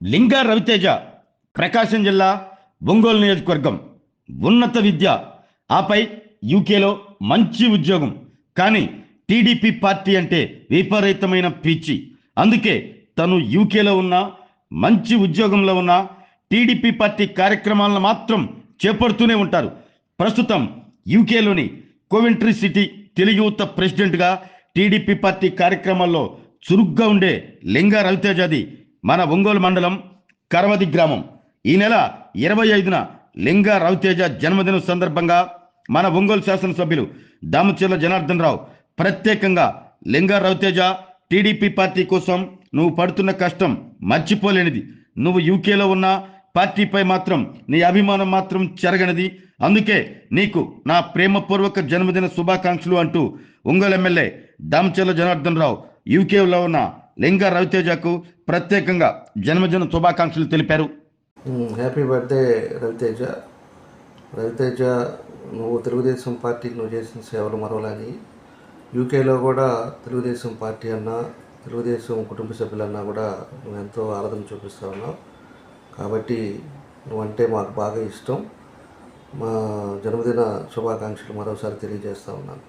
లింగా రవితేజ ప్రకాశం జిల్లా ఒంగోలు నియోజకవర్గం. ఉన్నత విద్య, ఆపై యూకేలో మంచి ఉద్యోగం. కానీ టీడీపీ పార్టీ అంటే విపరీతమైన పిచ్చి. అందుకే తను యూకేలో ఉన్న, మంచి ఉద్యోగంలో ఉన్న టీడీపీ పార్టీ కార్యక్రమాలను మాత్రం చేపడుతూనే ఉంటారు. ప్రస్తుతం యూకేలోని కోవెంట్రీ సిటీ తెలుగు యువత ప్రెసిడెంట్గా టీడీపీ పార్టీ కార్యక్రమాల్లో చురుగ్గా ఉండే లింగా రవితేజది మన ఒంగోలు మండలం కరవది గ్రామం. ఈ నెల 25న లింగా రవితేజ జన్మదినం సందర్భంగా మన ఒంగోలు శాసనసభ్యులు దామచర్ల జనార్దన్ రావు ప్రత్యేకంగా లింగా రవితేజ, టీడీపీ పార్టీ కోసం నువ్వు పడుతున్న కష్టం మర్చిపోలేనిది. నువ్వు యూకేలో ఉన్న పార్టీపై మాత్రం నీ అభిమానం మాత్రం చెరగనిది. అందుకే నీకు నా ప్రేమపూర్వక జన్మదిన శుభాకాంక్షలు అంటూ ఒంగోలు ఎమ్మెల్యే దామచర్ల జనార్దన్ రావు యూకేలో ఉన్న లింగా రవితేజకు ప్రత్యేకంగా జన్మదిన శుభాకాంక్షలు తెలిపారు. Happy birthday Raviteja. రవితేజ, నువ్వు తెలుగుదేశం పార్టీకి నువ్వు చేసిన సేవలు మరవలని, యూకేలో కూడా తెలుగుదేశం పార్టీ అన్నా, తెలుగుదేశం కుటుంబ సభ్యులన్నా కూడా నువ్వు ఎంతో ఆరాధన చూపిస్తూ ఉన్నావు. కాబట్టి నువ్వంటే మాకు బాగా ఇష్టం. మా జన్మదిన శుభాకాంక్షలు మరోసారి తెలియజేస్తూ ఉన్నాను.